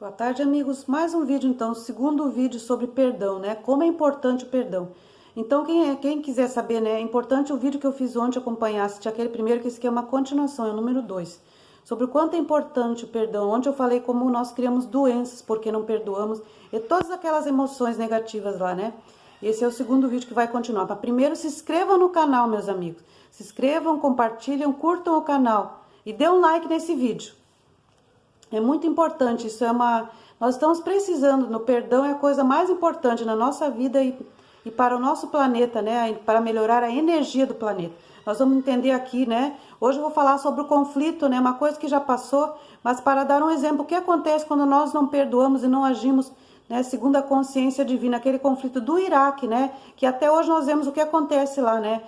Boa tarde, amigos. Mais um vídeo, então, o segundo vídeo sobre perdão, né? Como é importante o perdão. Então, quem quiser saber, né? É importante o vídeo que eu fiz ontem acompanhar, assistir aquele primeiro, que esse aqui é uma continuação, é o número 2. Sobre o quanto é importante o perdão. Onde eu falei como nós criamos doenças porque não perdoamos. E todas aquelas emoções negativas lá, né? Esse é o segundo vídeo que vai continuar. Mas primeiro, se inscrevam no canal, meus amigos. Se inscrevam, compartilhem, curtam o canal. E dê um like nesse vídeo. É muito importante, nós estamos precisando, no perdão é a coisa mais importante na nossa vida e para o nosso planeta, né, para melhorar a energia do planeta. Nós vamos entender aqui, né, hoje eu vou falar sobre o conflito, né, uma coisa que já passou, mas para dar um exemplo, o que acontece quando nós não perdoamos e não agimos, né, segundo a consciência divina, aquele conflito do Iraque, né, que até hoje nós vemos o que acontece lá, né,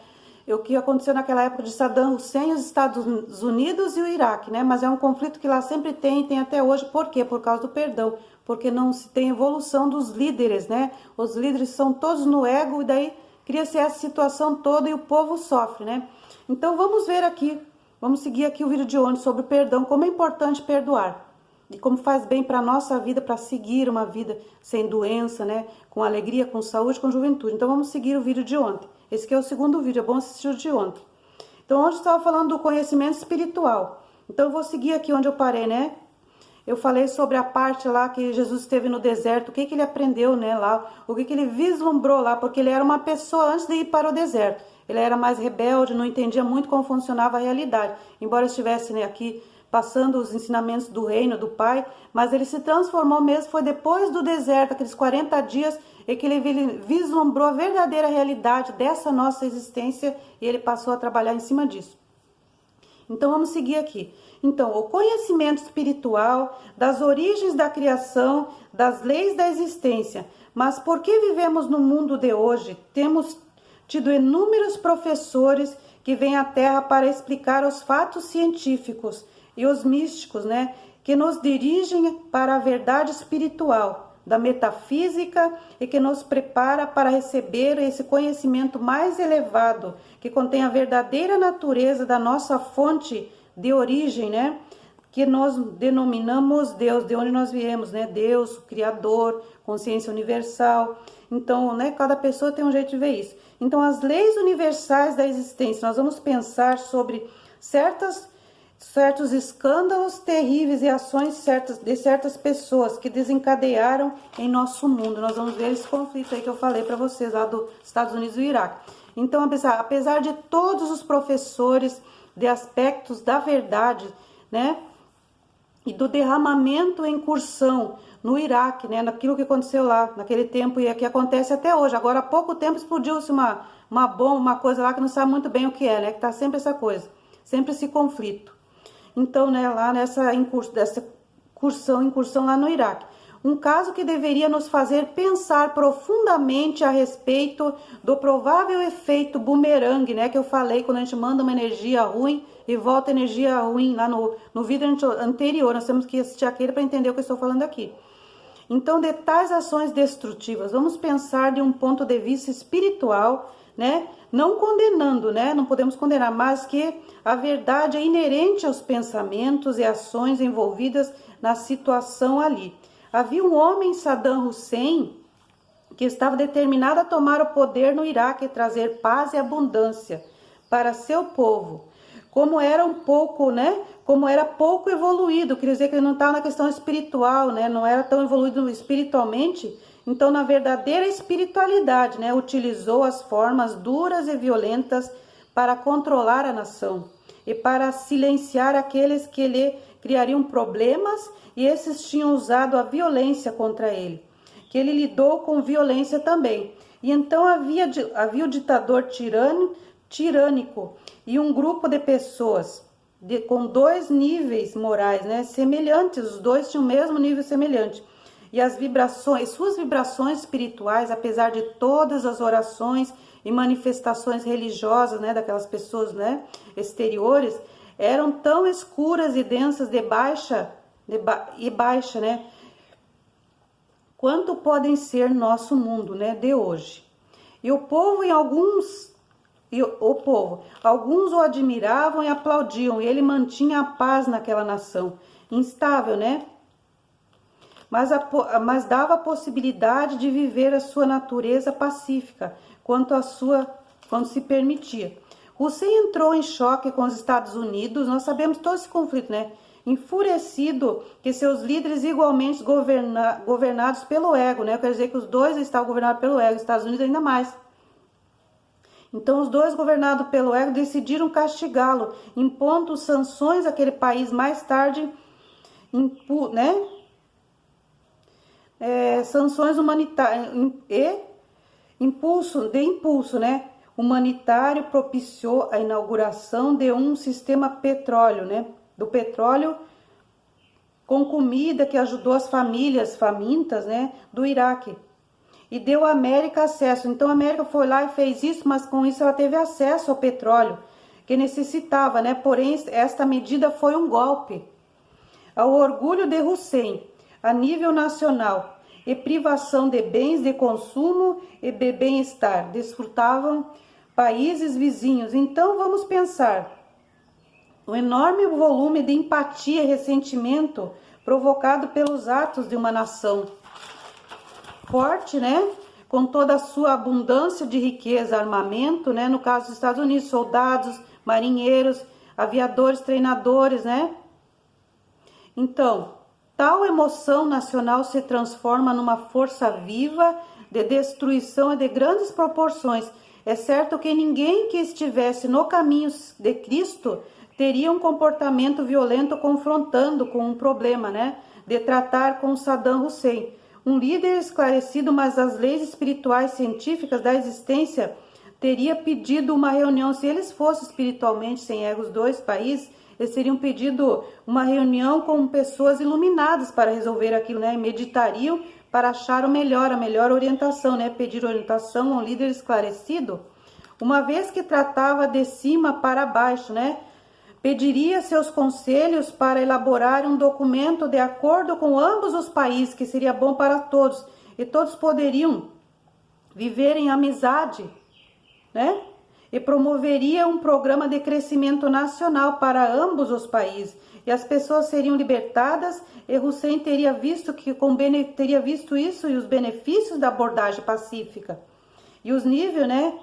o que aconteceu naquela época de Saddam Hussein, os Estados Unidos e o Iraque, né? Mas é um conflito que lá sempre tem até hoje. Por quê? Por causa do perdão. Porque não se tem evolução dos líderes, né? Os líderes são todos no ego e daí cria-se essa situação toda e o povo sofre, né? Então vamos ver aqui, vamos seguir aqui o vídeo de ontem sobre o perdão, como é importante perdoar. E como faz bem para a nossa vida, para seguir uma vida sem doença, né? Com alegria, com saúde, com juventude. Então vamos seguir o vídeo de ontem. Esse aqui é o segundo vídeo, é bom assistir o de ontem. Então hoje eu estava falando do conhecimento espiritual. Então eu vou seguir aqui onde eu parei, né? Eu falei sobre a parte lá que Jesus esteve no deserto, o que ele aprendeu, né, lá, o que ele vislumbrou lá, porque ele era uma pessoa antes de ir para o deserto. Ele era mais rebelde, não entendia muito como funcionava a realidade. Embora estivesse, né, aqui passando os ensinamentos do reino, do Pai, mas ele se transformou mesmo, foi depois do deserto, aqueles 40 dias, e que ele vislumbrou a verdadeira realidade dessa nossa existência e ele passou a trabalhar em cima disso. Então vamos seguir aqui. Então, o conhecimento espiritual das origens da criação, das leis da existência. Mas por que vivemos no mundo de hoje? Temos tido inúmeros professores que vêm à Terra para explicar os fatos científicos e os místicos, né, que nos dirigem para a verdade espiritual da metafísica e que nos prepara para receber esse conhecimento mais elevado, que contém a verdadeira natureza da nossa fonte de origem, né, que nós denominamos Deus, de onde nós viemos, né, Deus, o Criador, consciência universal. Então, né, cada pessoa tem um jeito de ver isso. Então, as leis universais da existência, nós vamos pensar sobre certos escândalos terríveis e ações de certas pessoas que desencadearam em nosso mundo. Nós vamos ver esse conflito aí que eu falei para vocês lá dos Estados Unidos e do Iraque. Então, apesar de todos os professores de aspectos da verdade, né, e do derramamento em incursão no Iraque, né, naquilo que aconteceu lá naquele tempo e que acontece até hoje. Agora, há pouco tempo explodiu-se uma bomba, uma coisa lá que não sabe muito bem o que é, né, que tá sempre essa coisa, sempre esse conflito. Então, né, lá nessa incursão lá no Iraque. Um caso que deveria nos fazer pensar profundamente a respeito do provável efeito bumerangue, né, que eu falei, quando a gente manda uma energia ruim e volta energia ruim lá no vídeo anterior. Nós temos que assistir aquele para entender o que eu estou falando aqui. Então, de tais ações destrutivas, vamos pensar de um ponto de vista espiritual, né? Não condenando, né? Não podemos condenar, mas que a verdade é inerente aos pensamentos e ações envolvidas na situação ali. Havia um homem, Saddam Hussein, que estava determinado a tomar o poder no Iraque e trazer paz e abundância para seu povo. Como era Como era pouco evoluído, quer dizer que ele não estava na questão espiritual, né? Não era tão evoluído espiritualmente. Então, na verdadeira espiritualidade, né, utilizou as formas duras e violentas para controlar a nação e para silenciar aqueles que lhe criariam problemas, e esses tinham usado a violência contra ele, que ele lidou com violência também. E então havia o ditador tirânico e um grupo de pessoas com dois níveis morais, né, semelhantes, os dois tinham o mesmo nível semelhante. E suas vibrações espirituais, apesar de todas as orações e manifestações religiosas, né, daquelas pessoas, né, exteriores, eram tão escuras e densas de baixa, né, quanto podem ser nosso mundo, né, de hoje. E alguns o admiravam e aplaudiam, e ele mantinha a paz naquela nação, instável, né? mas dava a possibilidade de viver a sua natureza pacífica, quando se permitia. Hussein entrou em choque com os Estados Unidos, nós sabemos todo esse conflito, né? Enfurecido que seus líderes igualmente governados pelo ego, né? Quer dizer que os dois estavam governados pelo ego, os Estados Unidos ainda mais. Então, os dois, governados pelo ego, decidiram castigá-lo, impondo sanções àquele país. Mais tarde, sanções humanitárias e impulso, né? Humanitário propiciou a inauguração de um sistema petróleo, né? Do petróleo com comida que ajudou as famílias famintas, né? Do Iraque. E deu à América acesso. Então a América foi lá e fez isso, mas com isso ela teve acesso ao petróleo que necessitava, né? Porém, esta medida foi um golpe ao orgulho de Hussein a nível nacional e privação de bens de consumo e de bem-estar. Desfrutavam países vizinhos. Então vamos pensar o enorme volume de empatia e ressentimento provocado pelos atos de uma nação forte, né? Com toda a sua abundância de riqueza, armamento, né? No caso dos Estados Unidos, soldados, marinheiros, aviadores, treinadores, né? Então, tal emoção nacional se transforma numa força viva de destruição e de grandes proporções. É certo que ninguém que estivesse no caminho de Cristo teria um comportamento violento confrontando com um problema, né? De tratar com Saddam Hussein. Um líder esclarecido, mas as leis espirituais científicas da existência teria pedido uma reunião. Se eles fossem espiritualmente sem ego, os dois países, eles teriam pedido uma reunião com pessoas iluminadas para resolver aquilo, né? E meditariam para achar a melhor orientação, né? Pedir orientação a um líder esclarecido, uma vez que tratava de cima para baixo, né? Pediria seus conselhos para elaborar um documento de acordo com ambos os países, que seria bom para todos, e todos poderiam viver em amizade, né? E promoveria um programa de crescimento nacional para ambos os países, e as pessoas seriam libertadas, e Hussein teria visto isso e os benefícios da abordagem pacífica, e os níveis, né?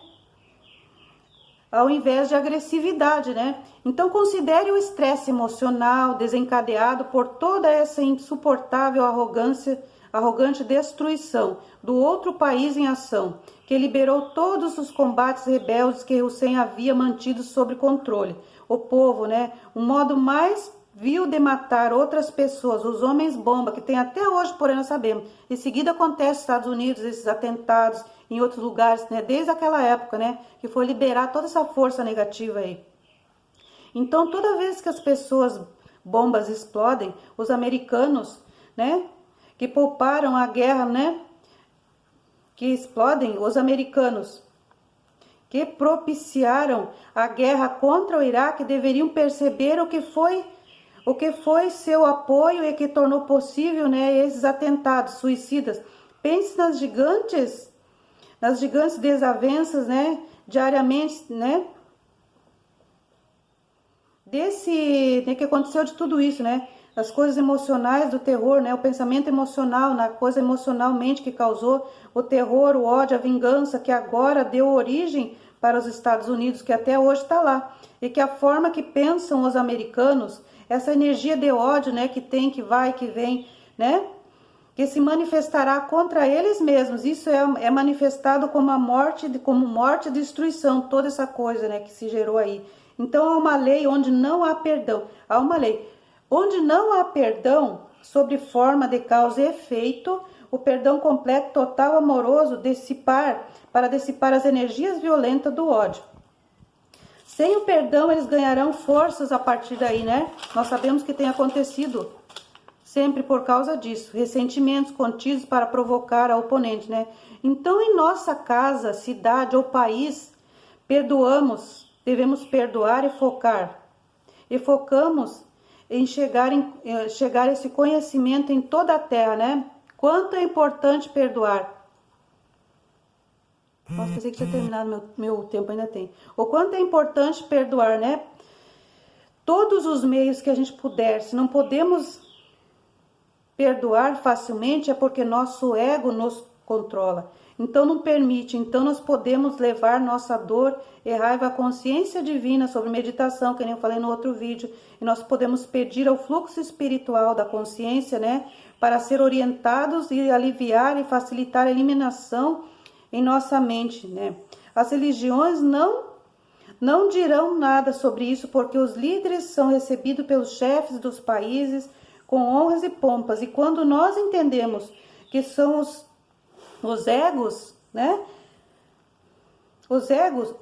Ao invés de agressividade, né? Então, considere o estresse emocional desencadeado por toda essa insuportável arrogante destruição do outro país em ação, que liberou todos os combates rebeldes que Hussein havia mantido sob controle. O povo, né? Um modo mais vil de matar outras pessoas, os homens bomba, que tem até hoje, porém nós sabemos. Em seguida acontece nos Estados Unidos, esses atentados, em outros lugares, né? Desde aquela época, né? Que foi liberar toda essa força negativa aí. Então, toda vez que as pessoas bombas explodem, os americanos, né? Que pouparam a guerra, né? Que explodem, os americanos que propiciaram a guerra contra o Iraque deveriam perceber o que foi seu apoio e que tornou possível, né, esses atentados suicidas. Pense nas gigantes desavenças, né, diariamente, né, que aconteceu de tudo isso, né, as coisas emocionais do terror, né, o pensamento emocional, na coisa emocionalmente que causou o terror, o ódio, a vingança, que agora deu origem para os Estados Unidos, que até hoje está lá, e que a forma que pensam os americanos, essa energia de ódio, né, que tem, que vai, que vem, né, que se manifestará contra eles mesmos. Isso é manifestado como morte e destruição, toda essa coisa, né, que se gerou aí. Então há uma lei onde não há perdão. Há uma lei onde não há perdão sobre forma de causa e efeito, o perdão completo, total, amoroso, para dissipar as energias violentas do ódio. Sem o perdão, eles ganharão forças a partir daí, né? Nós sabemos que tem acontecido sempre por causa disso. Ressentimentos contidos para provocar a oponente, né? Então, em nossa casa, cidade ou país, devemos perdoar e focar. E focamos em chegar a esse conhecimento em toda a terra, né? Quanto é importante perdoar. Nossa, pensei que tinha terminado, meu tempo ainda tem. O quanto é importante perdoar, né? Todos os meios que a gente puder. Se não podemos perdoar facilmente é porque nosso ego nos controla. Então não permite, então nós podemos levar nossa dor e raiva à consciência divina sobre meditação, que nem eu falei no outro vídeo, e nós podemos pedir ao fluxo espiritual da consciência, né, para ser orientados e aliviar e facilitar a eliminação em nossa mente, né. As religiões não dirão nada sobre isso, porque os líderes são recebidos pelos chefes dos países com honras e pompas, e quando nós entendemos que são os egos, né? Os egos,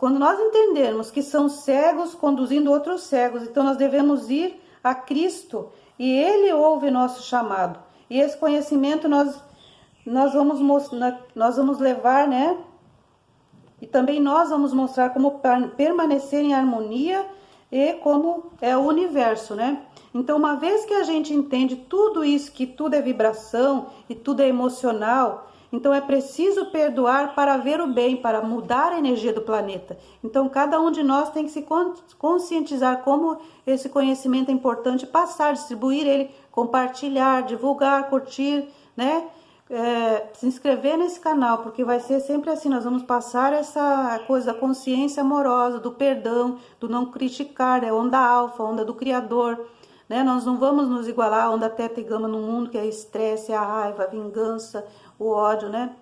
quando nós entendermos que são cegos conduzindo outros cegos, então nós devemos ir a Cristo e Ele ouve nosso chamado. E esse conhecimento nós vamos levar, né? E também nós vamos mostrar como permanecer em harmonia e como é o universo, né? Então, uma vez que a gente entende tudo isso, que tudo é vibração e tudo é emocional, então é preciso perdoar para ver o bem, para mudar a energia do planeta. Então cada um de nós tem que se conscientizar como esse conhecimento é importante, passar, distribuir ele, compartilhar, divulgar, curtir, né? Se inscrever nesse canal, porque vai ser sempre assim, nós vamos passar essa coisa da consciência amorosa, do perdão, do não criticar, é onda alfa, onda do Criador, né? Nós não vamos nos igualar à onda teta e gama no mundo, que é estresse, a raiva, a vingança, o ódio, né?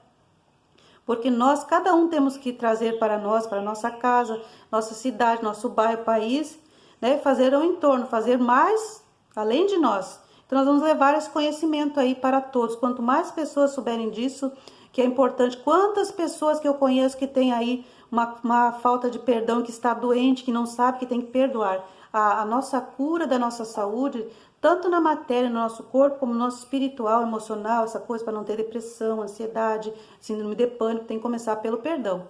Porque nós, cada um temos que trazer para nós, para nossa casa, nossa cidade, nosso bairro, país, né? Fazer ao entorno, fazer mais além de nós. Então nós vamos levar esse conhecimento aí para todos. Quanto mais pessoas souberem disso, que é importante. Quantas pessoas que eu conheço que tem aí uma falta de perdão, que está doente, que não sabe que tem que perdoar. A nossa cura da nossa saúde, tanto na matéria, no nosso corpo, como no nosso espiritual, emocional, essa coisa para não ter depressão, ansiedade, síndrome de pânico, tem que começar pelo perdão.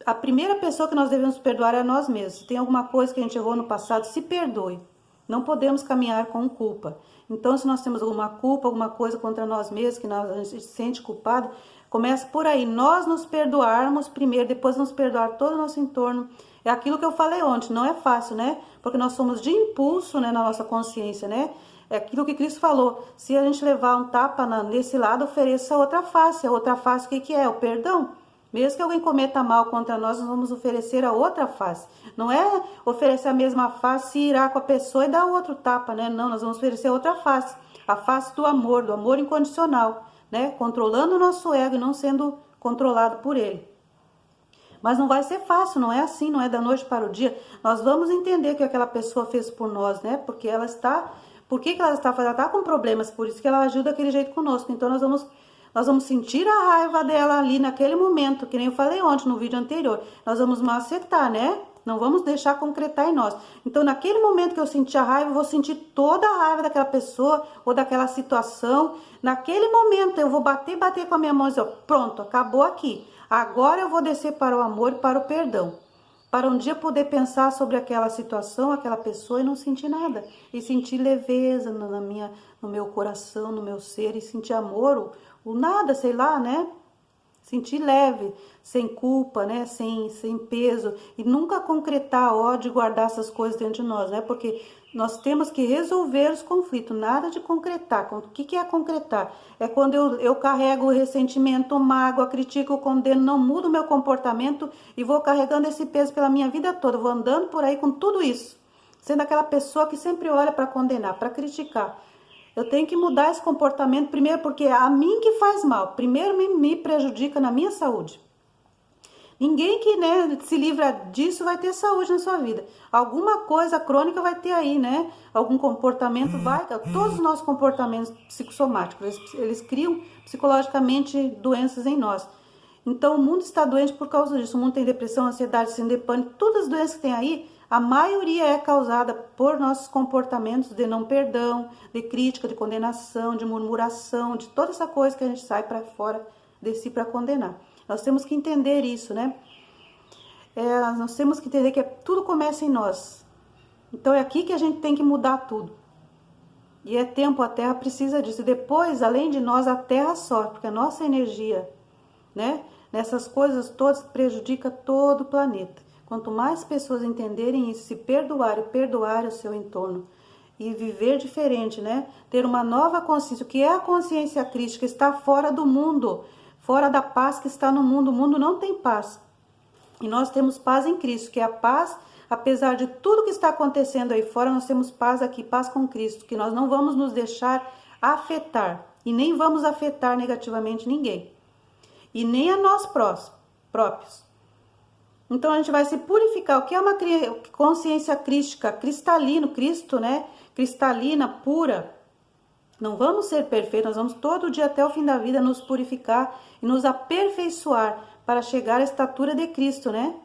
A primeira pessoa que nós devemos perdoar é a nós mesmos. Se tem alguma coisa que a gente errou no passado, se perdoe. Não podemos caminhar com culpa. Então, se nós temos alguma culpa, alguma coisa contra nós mesmos, que a gente se sente culpado, começa por aí. Nós nos perdoarmos primeiro, depois nos perdoar todo o nosso entorno. É aquilo que eu falei ontem, não é fácil, né? Porque nós somos de impulso, né, na nossa consciência, né? É aquilo que Cristo falou. Se a gente levar um tapa nesse lado, ofereça outra face. A outra face, o que é? O perdão. Mesmo que alguém cometa mal contra nós, nós vamos oferecer a outra face. Não é oferecer a mesma face e irar com a pessoa e dar outro tapa, né? Não, nós vamos oferecer outra face. A face do amor incondicional, né? Controlando o nosso ego e não sendo controlado por ele. Mas não vai ser fácil, não é assim, não é da noite para o dia. Nós vamos entender que aquela pessoa fez por nós, né? Porque ela está... Por que ela está fazendo? Ela está com problemas, por isso que ela agiu daquele jeito conosco. Então nós vamos sentir a raiva dela ali naquele momento, que nem eu falei ontem no vídeo anterior. Nós vamos macetar, né? Não vamos deixar concretar em nós. Então, naquele momento que eu sentir a raiva, eu vou sentir toda a raiva daquela pessoa ou daquela situação. Naquele momento, eu vou bater com a minha mão e dizer, ó, pronto, acabou aqui. Agora eu vou descer para o amor e para o perdão. Para um dia poder pensar sobre aquela situação, aquela pessoa e não sentir nada. E sentir leveza no meu coração, no meu ser, e sentir amor, o nada, sei lá, né? Sentir leve, sem culpa, né? Sem peso. E nunca concretar ódio e guardar essas coisas dentro de nós, né? Porque nós temos que resolver os conflitos, nada de concretar. O que é concretar? É quando eu carrego o ressentimento, mágoa, critico, condeno, não mudo o meu comportamento e vou carregando esse peso pela minha vida toda. Vou andando por aí com tudo isso. Sendo aquela pessoa que sempre olha para condenar, para criticar. Eu tenho que mudar esse comportamento primeiro porque é a mim que faz mal. Primeiro me prejudica na minha saúde. Ninguém que, né, se livra disso vai ter saúde na sua vida. Alguma coisa crônica vai ter aí, né? Algum comportamento vai... Todos os nossos comportamentos psicossomáticos, eles criam psicologicamente doenças em nós. Então o mundo está doente por causa disso. O mundo tem depressão, ansiedade, síndrome de pânico. Todas as doenças que tem aí, a maioria é causada por nossos comportamentos de não perdão, de crítica, de condenação, de murmuração, de toda essa coisa que a gente sai para fora de si para condenar. Nós temos que entender isso, né? Nós temos que entender que tudo começa em nós. Então é aqui que a gente tem que mudar tudo. E é tempo, a Terra precisa disso. E depois, além de nós, a Terra sofre, porque a nossa energia, né, nessas coisas todas prejudica todo o planeta. Quanto mais pessoas entenderem isso, se perdoarem, perdoarem o seu entorno e viver diferente, né? Ter uma nova consciência. O que é a consciência crística? Está fora do mundo, fora da paz que está no mundo. O mundo não tem paz. E nós temos paz em Cristo, que é a paz, apesar de tudo que está acontecendo aí fora, nós temos paz aqui, paz com Cristo, que nós não vamos nos deixar afetar e nem vamos afetar negativamente ninguém. E nem a nós próprios. Então a gente vai se purificar. O que é uma consciência crística? Cristalino, Cristo, né? Cristalina, pura. Não vamos ser perfeitos, nós vamos todo dia até o fim da vida nos purificar e nos aperfeiçoar para chegar à estatura de Cristo, né?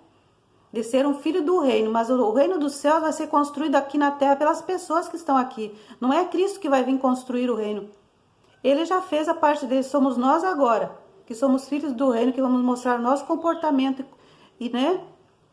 De ser um filho do reino, mas o reino dos céus vai ser construído aqui na terra pelas pessoas que estão aqui. Não é Cristo que vai vir construir o reino. Ele já fez a parte dele, somos nós agora, que somos filhos do reino, que vamos mostrar o nosso comportamento e, né?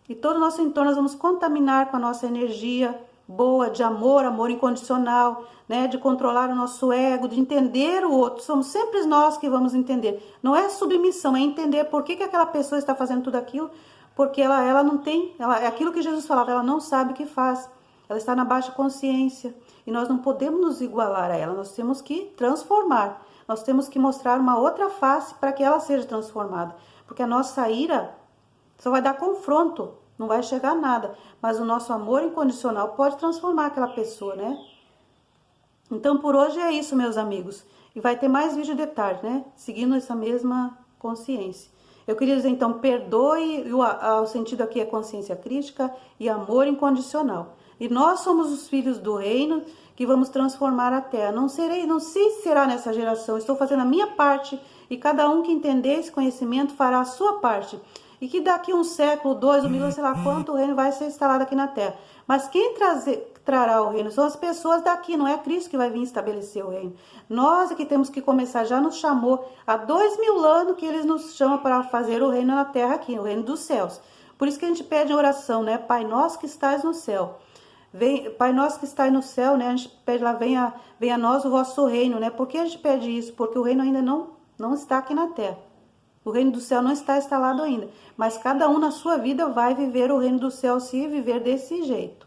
E todo o nosso entorno nós vamos contaminar com a nossa energia boa, de amor, amor incondicional, né? De controlar o nosso ego, de entender o outro. Somos sempre nós que vamos entender. Não é submissão, é entender por que aquela pessoa está fazendo tudo aquilo, porque ela não tem, é aquilo que Jesus falava, ela não sabe o que faz. Ela está na baixa consciência. E nós não podemos nos igualar a ela, nós temos que transformar. Nós temos que mostrar uma outra face para que ela seja transformada. Porque a nossa ira só vai dar confronto, não vai chegar a nada. Mas o nosso amor incondicional pode transformar aquela pessoa, né? Então por hoje é isso, meus amigos. E vai ter mais vídeo de tarde, né? Seguindo essa mesma consciência. Eu queria dizer então, perdoe, o sentido aqui é consciência crítica e amor incondicional. E nós somos os filhos do reino que vamos transformar a terra. Não sei se será nessa geração, estou fazendo a minha parte e cada um que entender esse conhecimento fará a sua parte. E que daqui um século, 2, 1 milhão, sei lá quanto, o reino vai ser instalado aqui na terra. Mas quem trará o reino são as pessoas daqui, não é Cristo que vai vir estabelecer o reino. Nós é que temos que começar, já nos chamou há 2000 anos que eles nos chamam para fazer o reino na terra aqui, o reino dos céus. Por isso que a gente pede em oração, né? Pai nosso que estás no céu. Pai nosso que estás no céu, né? A gente pede lá, venha a nós o vosso reino, né? Por que a gente pede isso? Porque o reino ainda não está aqui na terra. O reino do céu não está instalado ainda. Mas cada um na sua vida vai viver o reino do céu se viver desse jeito.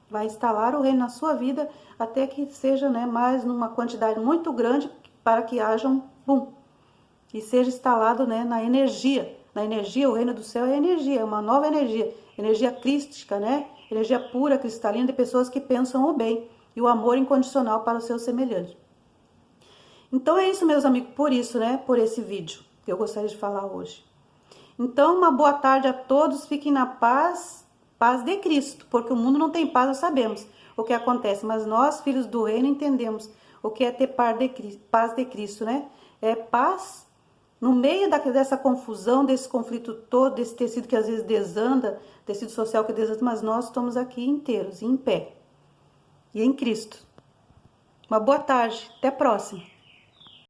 Vai instalar o reino na sua vida até que seja, né, mais numa quantidade muito grande para que haja um boom. E seja instalado, né, na energia. Na energia, o reino do céu é energia, é uma nova energia. Energia crística, né? Energia pura, cristalina, de pessoas que pensam o bem. E o amor incondicional para os seus semelhantes. Então é isso, meus amigos, por isso, né, por esse vídeo que eu gostaria de falar hoje. Então, uma boa tarde a todos, fiquem na paz de Cristo, porque o mundo não tem paz, nós sabemos o que acontece, mas nós, filhos do reino, entendemos o que é ter paz de Cristo, né? É paz no meio dessa confusão, desse conflito todo, desse tecido que às vezes desanda, tecido social que desanda, mas nós estamos aqui inteiros, em pé, e em Cristo. Uma boa tarde, até a próxima.